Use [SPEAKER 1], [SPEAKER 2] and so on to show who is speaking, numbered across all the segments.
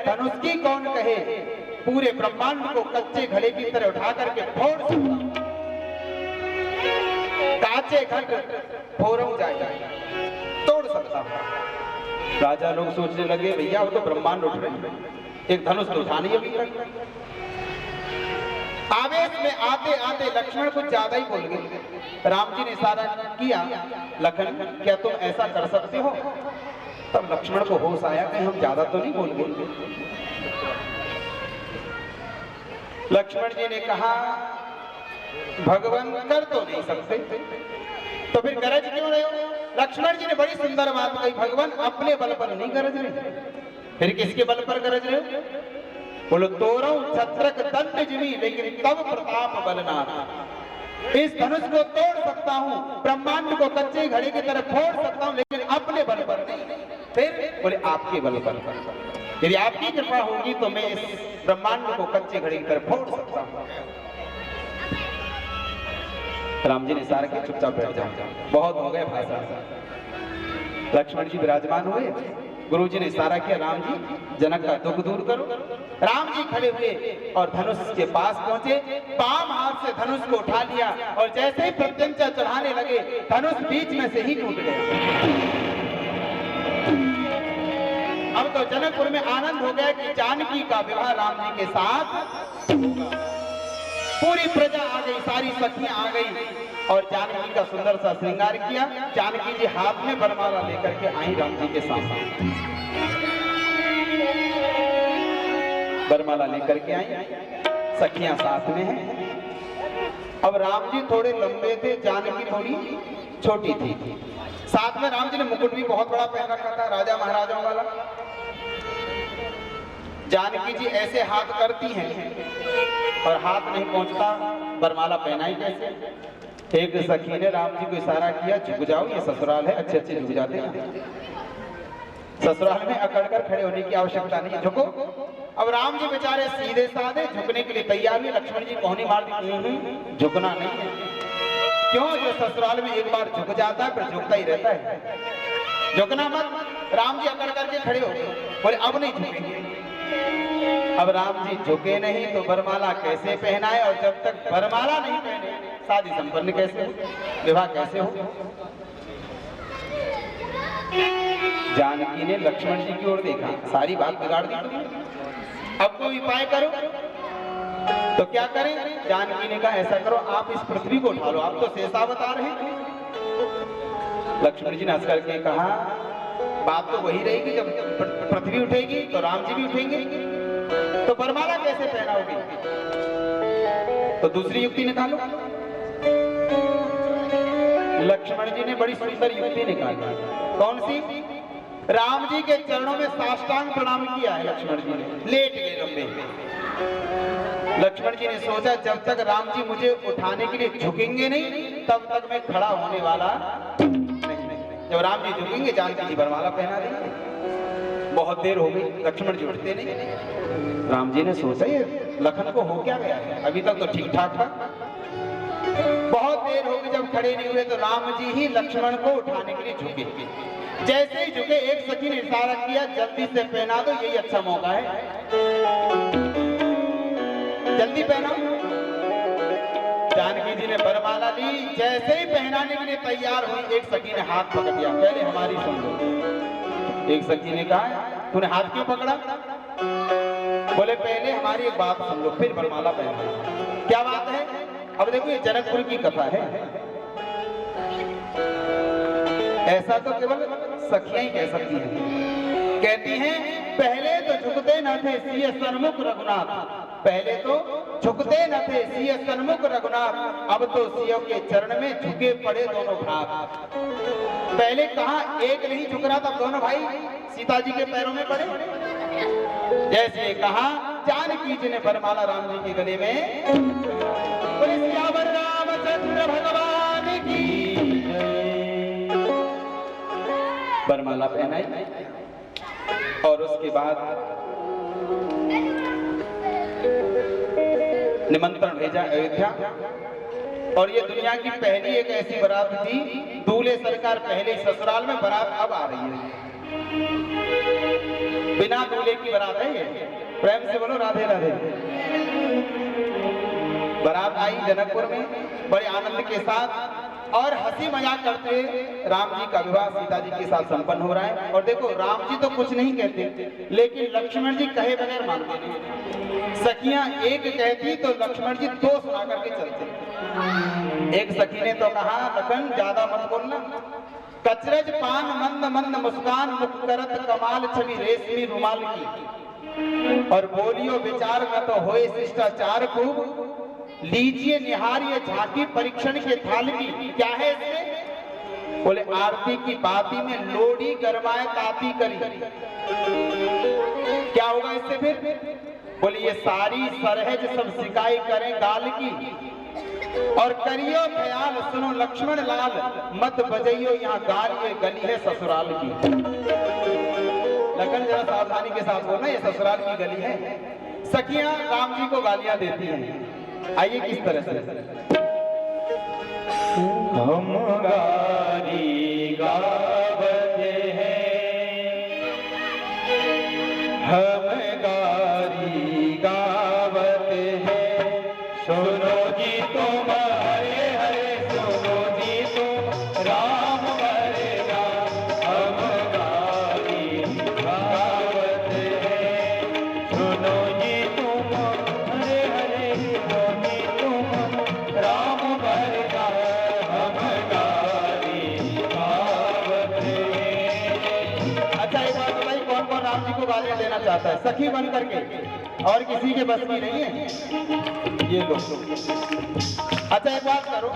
[SPEAKER 1] धनुष की कौन कहे, पूरे ब्रह्मांड को कच्चे घड़े की तरह उठा करके फोड़ सकता, काचे घट फोड़ों जाए, तोड़ सकता हूं। राजा लोग सोचने लगे भैया वो तो ब्रह्मांड उठ रहे, एक धनुष तो उठा नहीं अभी तक। आवेश में आते आते लक्ष्मण कुछ ज्यादा ही बोल गए। राम जी ने इशारा किया, लखन क्या तुम ऐसा कर सकते हो? तब लक्ष्मण को होश आया कि हम ज्यादा तो नहीं बोल गए। लक्ष्मण जी ने कहा भगवान कर तो नहीं सकते, तो फिर गरज क्यों रहे हो? लक्ष्मण जी ने बड़ी सुंदर बात कही, भगवान अपने बल पर नहीं गरज रहे, फिर किसके बल पर गरज रहे हो? बोलो तोरौ छत्रक दंड जिमी लेकिन तब प्रताप बलनाथ। इस धनुष को तोड़ सकता हूँ, ब्रह्मांड को कच्चे घड़े की तरह फोड़ सकता हूँ, लेकिन अपने बल पर नहीं। फिर बोले आपके बल पर, यदि आपकी कृपा होगी तो मैं इस ब्रह्मांड को कच्चे घड़े की तरह फोड़ सकता हूँ। राम जी ने इशारा किया चुपचाप बैठ जाओ, बहुत हो गए भाषण। लक्ष्मण जी विराजमान हुए, गुरु जी ने इशारा किया राम जी जनक का दुख दूर करो। राम जी खड़े हुए और धनुष के पास पहुंचे, बाम हाथ से धनुष को उठा लिया और जैसे ही प्रत्यंचा चढ़ाने लगे धनुष बीच में से ही टूट गया। अब तो जनकपुर में आनंद हो गया कि जानकी का विवाह राम जी के साथ होगा। पूरी प्रजा आ गई, सारी सखियां आ गई और जानकी का सुंदर सा श्रृंगार किया। जानकी जी हाथ में वरमाला लेकर के आई राम जी के सामने, वरमाला लेकर के आई, सखियां साथ में हैं। अब राम जी थोड़े लंबे थे, जानकी थोड़ी छोटी थी। साथ में राम जी ने मुकुट भी बहुत बड़ा पहन रखा था, राजा महाराजाओं वाला। जानकी जी ऐसे हाथ करती हैं और हाथ नहीं पहुंचता, वरमाला पहनाई कैसे? एक सखी ने राम जी को इशारा किया झुक जाओ, ये ससुराल है, अच्छे अच्छे झुक जाते हैं, ससुराल में अकड़ कर खड़े होने की आवश्यकता नहीं, झुको। अब राम जी बेचारे सीधे साधे झुकने के लिए तैयार हुए, लक्ष्मण जी कोहनी मार दी, झुकना नहीं है। क्यों? जो ससुराल में एक बार झुक जाता है फिर झुकता ही रहता है, झुकना मत। राम जी अकड़ करके खड़े हो गए, बोले अब नहीं झुकेंगे। अब राम जी झुके नहीं तो वरमाला कैसे पहनाए, और जब तक वरमाला नहीं पहने शादी संपन्न कैसे हो, विवाह कैसे हो? जानकी ने लक्ष्मण जी की ओर देखा, सारी बात बिगाड़ दी तुमने, अब कोई उपाय करो। तो क्या करें? जानकी ने कहा ऐसा करो आप इस पृथ्वी को उठा लो, आप तो शेषावतार हैं। लक्ष्मण जी ने हंस करके कहा बात तो वही रहेगी, जब पृथ्वी उठेगी तो राम जी भी उठेंगे, तो वरमाला कैसे पहनाओगे? तो दूसरी युक्ति निकालो। लक्ष्मण जी ने बड़ी सुंदर युक्ति निकाली। कौन सी? राम जी के चरणों में साष्टांग प्रणाम किया है लक्ष्मण जी ने, लेट गए लंबे। लक्ष्मण जी ने सोचा जब तक राम जी मुझे उठाने के लिए झुकेंगे नहीं तब तक मैं खड़ा होने वाला नहीं। जब राम जी झुकेंगे जानकी जी वरमाला पहना देंगे। बहुत देर हो गई, लक्ष्मण जी उठते नहीं। राम जी ने सोचा ये लखन को हो क्या गया है, अभी तक तो ठीक ठाक था। बहुत देर हो गई, जब खड़े नहीं हुए तो राम जी ही लक्ष्मण को उठाने के लिए झुके। जैसे ही झुके एक सखी ने इशारा किया जल्दी से पहना दो, यही अच्छा मौका है, जल्दी पहनाओ। जानकी जी ने वरमाला ली, जैसे ही पहनाने के लिए तैयार हुई एक सखी ने हाथ पकड़ दिया, पहले हमारी सुन लो। एक सखी ने कहा तूने हाथ क्यों पकड़ा? बोले पहले हमारी एक बात सुन लो फिर वरमाला पहना। क्या बात है? अब देखो ये जनकपुर की कथा है, ऐसा तो केवल सखियां ही कह सकती हैं। कहती हैं पहले तो झुकते न थे सिय सन्मुख रघुनाथ, पहले तो झुकते न थे सिय सन्मुख रघुनाथ, अब तो सियों के चरण में झुके पड़े दोनों भ्रात। पहले कहा एक नहीं झुक रहा था, दोनों भाई सीता जी के पैरों में पड़े। जैसे कहा जानकी जी ने वरमाला राम जी के गले में, रामचंद्र भगवान की वरमाला पहनाई और उसके बाद निमंत्रण भेजा अयोध्या। और ये दुनिया की पहली एक ऐसी बारात थी, दूल्हे सरकार पहले ससुराल में, बारात अब आ रही है। बिना दूल्हे की बारात है ये। प्रेम से बोलो राधे राधे। बारात आई जनकपुर में बड़े आनंद के साथ और हंसी मजाक करते हुए राम जी का विवाह सीता जी के साथ संपन्न हो रहा है। और देखो राम जी तो कुछ नहीं कहते, लेकिन लक्ष्मण जी कहे बगैर मानते नहीं। सखियां एक कहती तो लक्ष्मण जी दो सुना करके चलते। एक सखी ने तो कहा लखन ज्यादा मत बोलना, कचरज पान मंद मंद मुस्कान मुख करत कमाल छवि रेशमी रुमाल की, और बोलियो विचार में तो होए शिष्टाचार खूब, लीजिए निहारिए झांकी परीक्षण के थाल की। क्या है इसमें? बोले आरती की बाती में लोड़ी गरमाए ताती करी। क्या होगा इससे फिर? बोले ये सारी सरहज सब शिकाई करें गाल की, और करियो ख्याल सुनो लक्ष्मण लाल, मत बजइयो यहाँ गाल, ये गली है ससुराल की। लखन जरा सावधानी के साथ बोलना, ये ससुराल की गली है। सखियां राम जी को गालियां देती हैं। आइए किस तरह से। हम गारी गावते हैं, हम गारी गावते हैं, सुनो जी तुम हरे हरे, सुनो जी तुम राम हरे राम। हम गारी गावते हैं, सुनो जी तुम हरे हरे, सुनो जी तुम राम हरे राम। हम गारी गावते हैं। अच्छा एक बात बताइए, कौन कौन राम जी को गालियां देना चाहता है सखी बन करके, और किसी के बस की नहीं है ये लोग। अच्छा एक बात करो,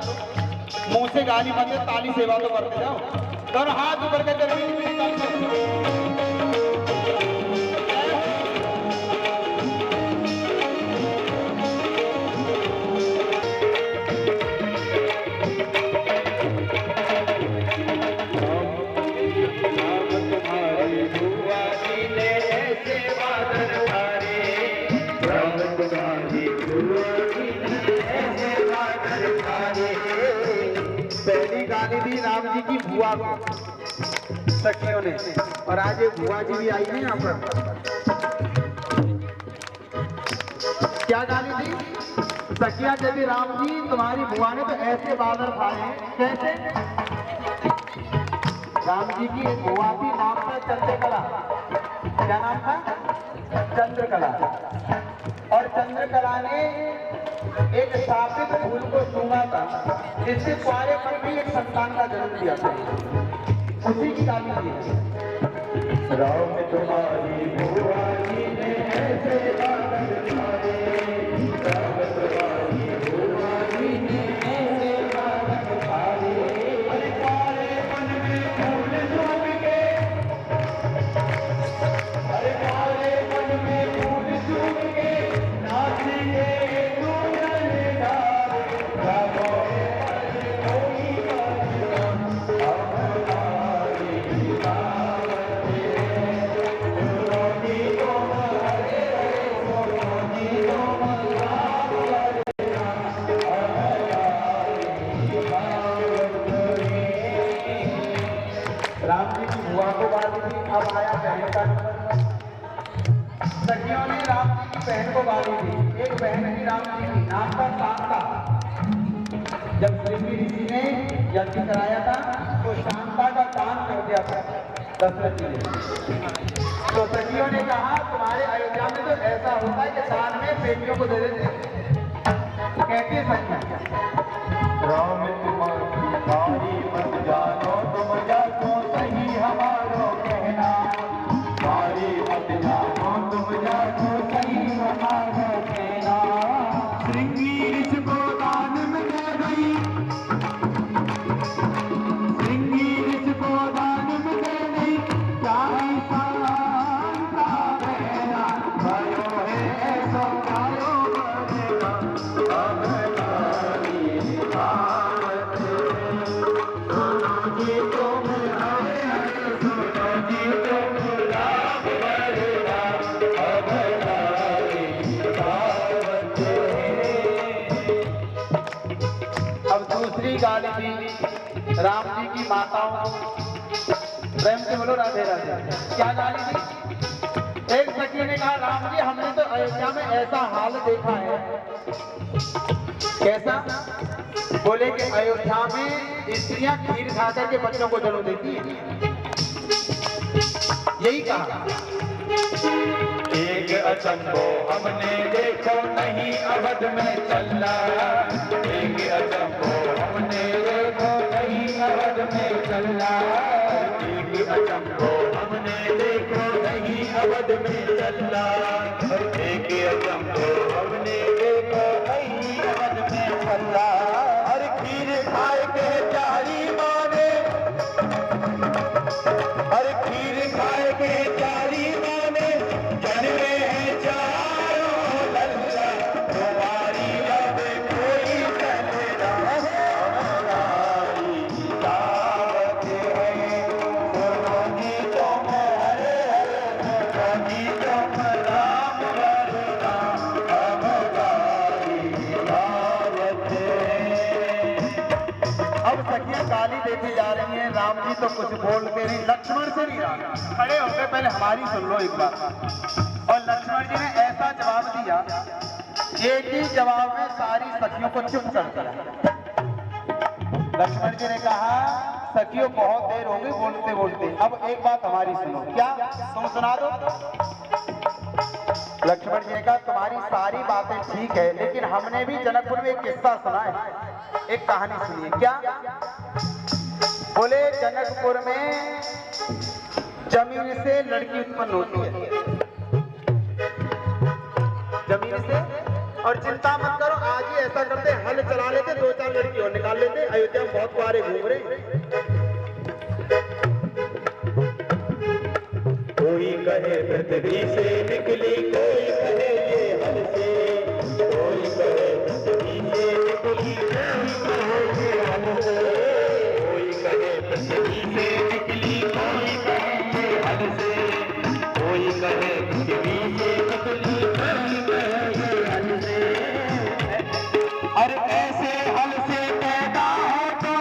[SPEAKER 1] मुंह से गाली मत दे, ताली सेवा तो करते जाओ। दोनों हाथ ऊपर करके पहली गाली दी राम जी की बुआ को सखियों ने, और आज एक बुआ जी भी आई है यहाँ पर। क्या गाली दी? सखिया कहती राम जी तुम्हारी बुआ ने तो ऐसे बादल खाए। कैसे? राम जी की एक बुआ थी, नाम था चंद्रकला। क्या नाम था? चंद्रकला। और चंद्रकला ने एक शापित फूल को सूंघा था, जिससे सारे पर भी एक संतान का जन्म दिया था। उसी की गाली दी है। राम तुम्हारी बुआ जी ने ऐसे बादल खाए, राम तुम्हारी बुआ जी ने ऐसे बादल खाए, अरे काले मन में फूल सूंघ के, अरे काले मन में फूल सूंघ के नाचेंगे अब आया बहन का नंबर। सखियों ने राम जी की बहन को गाली दी। एक बहन थी राम जी की, नाम था शांता। जब श्री ऋषि ने यज्ञ कराया था तो शांता का दान कर दिया था दशरथ जी ने। तो सखियों ने कहा तुम्हारे अयोध्या में तो ऐसा होता है कि दान में बेटियों को दे देते। कहती है सखियां राम तुम्हारी बारी मत जानो, तुम जानो सही हमारो कहना, बारी मत जानो तुम जानो सही हमारो कहना। श्रृंगी ऋषि को दान में दे गई, श्रृंगी ऋषि को दान में दे गई, चाहे शांता रहना, भयो है ऐसा भयो बनेगा। गाली दी राम जी की माताओं, प्रेम से बोलो राधे राधे। क्या गाली दी? एक सखी ने कहा राम जी हमने तो अयोध्या में ऐसा हाल देखा है। कैसा? बोले कि अयोध्या में स्त्रियां खीर खा करके बच्चों को जन्म देती हैं। यही कहा।
[SPEAKER 2] एक अचंभो हमने देखो नहीं अवध में चला, एक अचंभो हमने देखो नहीं अवध में चला, एक अचंभो हमने देखो नहीं अवध में चला, एक अचंभो हमने देखो नहीं अवध में चला। हर खीर खाए के चारी माने, हर खीर खाए के चारी माने, जन्मे हैं चारों लल्ला, तुम्हारी अब कोई चलेगा हमारी दावत है। सुनो जी तुम हरे हरे, सुनो जी तुम राम हरे राम, हमारी दावत है।
[SPEAKER 1] अब सखियां गाली देती जा रही हैं, राम जी तो कुछ बोल के नहीं, लक्ष्मण से नहीं रहा। खड़े होकर पहले हमारी सुन लो एक बात। और लक्ष्मण जी ने ऐसा जवाब दिया, एक ही जवाब में सारी सखियों को चुप कर दिया। लक्ष्मण जी ने कहा सखियों बहुत देर हो गई बोलते बोलते, अब एक बात हमारी सुनो। क्या? तुम सुना दो। लक्ष्मण जी ने कहा तुम्हारी सारी बातें ठीक है, लेकिन हमने भी जनकपुर में एक किस्सा सुना है, एक कहानी सुनिए। क्या? बोले जनकपुर में जमीन से लड़की उत्पन्न होती है, जमीन से। और चिंता मत करो, आज ही ऐसा करते, हल चला लेते, 2-4 लड़की और निकाल लेते। अयोध्या में बहुत बारे घूम रहे।
[SPEAKER 2] कोई कहे पृथ्वी से निकली, कोई कहे ये हल से, कोई कहे पृथ्वी से निकली, कोई कहे ये हल से, कोई कहे पृथ्वी से निकली, कोई कहे ये हल से, कोई कहे पृथ्वी से निकली, कोई कहे ये हल से। अरे ऐसे हल से पैदा हो तो,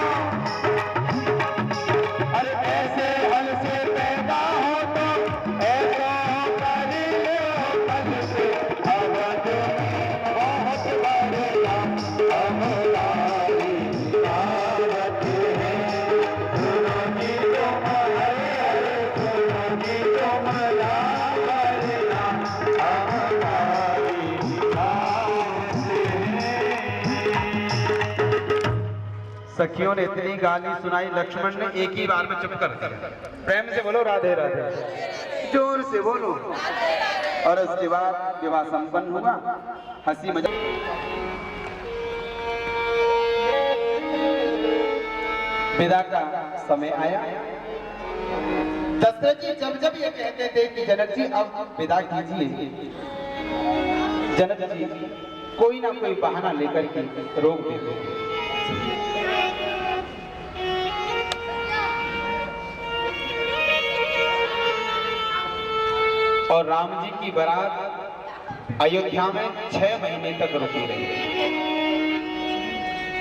[SPEAKER 2] अरे ऐसे हल से पैदा हो तो, ऐसा कर लो कल से, अवध में बहुत बड़ा हमारी दावत है। सुनो जी तुम हरे हरे, सुनो जी तुम राम हरे राम, हमारी दावत है।
[SPEAKER 1] सखियों ने इतनी गाली सुनाई, लक्ष्मण ने एक ही बार में चुप कर दिया। प्रेम से बोलो राधे राधे, जोर से बोलो। और उसके बाद विवाह संपन्न हुआ, हंसी मजाक। विदा का समय आया। दशरथ जी जब जब ये कहते थे कि जनक जी अब विदा कीजिए, जनक जी कोई ना कोई बहाना लेकर के रोक देते। और राम जी की बारात अयोध्या में 6 महीने तक रुकी रही।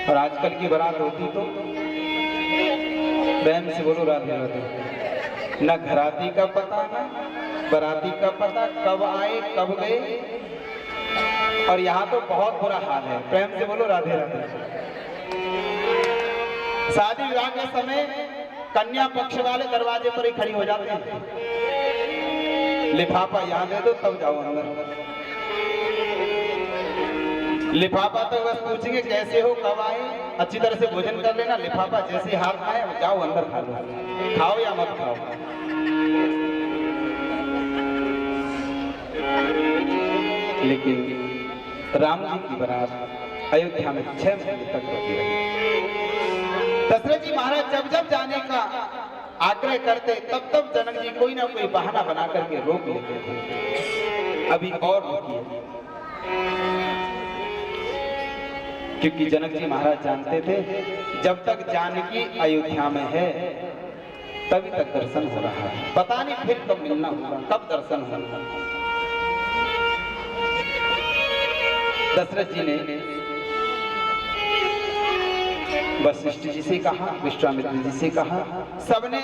[SPEAKER 1] और आजकल की बारात होती तो प्रेम से बोलो राधे राधे, न घराती का पता न बाराती का पता, कब आए कब गए। और यहाँ तो बहुत बुरा हाल है। प्रेम से बोलो राधे राधे। शादी विवाह के समय कन्या पक्ष वाले दरवाजे पर ही खड़ी हो जाते हैं, लिफाफा यहाँ दे दो तब जाओ अंदर। लिफाफा तो बस पूछेंगे कैसे हो कब आए, अच्छी तरह से भोजन कर लेना, लिफाफा जैसे हाथ आए जाओ अंदर खा लो, खाओ या मत खाओ। लेकिन राम जी की बारात अयोध्या में 6 महीने तक रुकी रही। दशरथ जी महाराज जब जब जाने का आग्रह करते तब तब जनक जी कोई ना कोई बहाना बना करके रोक लेते थे, अभी और रुकिए। क्योंकि जनक जी महाराज जानते थे जब तक जानकी अयोध्या में है तभी तक दर्शन हो रहा है, पता नहीं फिर कब मिलना होगा, कब दर्शन होगा। दशरथ जी ने वशिष्ठ जी से कहा, विश्वामित्र जी से कहा, सबने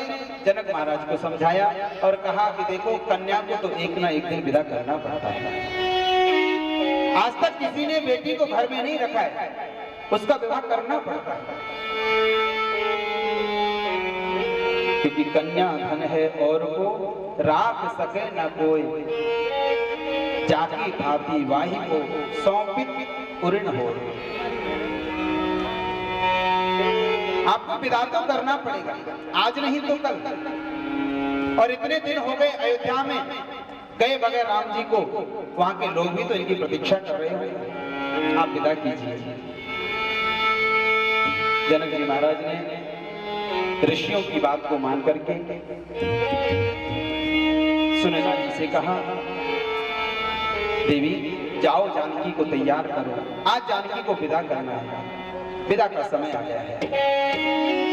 [SPEAKER 1] जनक महाराज को समझाया और कहा कि देखो कन्या को तो एक ना एक दिन विदा करना पड़ता है। आज तक किसी ने बेटी को घर में नहीं रखा है, उसका विवाह करना पड़ता है, क्योंकि कन्या धन है और वो राख सके न कोई, जाकी भाती वाही को सौंपित उऋण हो। आपको विदा तो करना पड़ेगा, आज नहीं तो कल। और इतने दिन हो गए अयोध्या में गए बगैर राम जी को, वहां के लोग भी तो इनकी प्रतीक्षा कर रहे हैं, आप विदा कीजिए। जनक जी महाराज ने ऋषियों की बात को मान करके सुनैना जी से कहा, देवी जाओ जानकी को तैयार करो, आज जानकी को विदा करना है, विदा का समय आ गया है।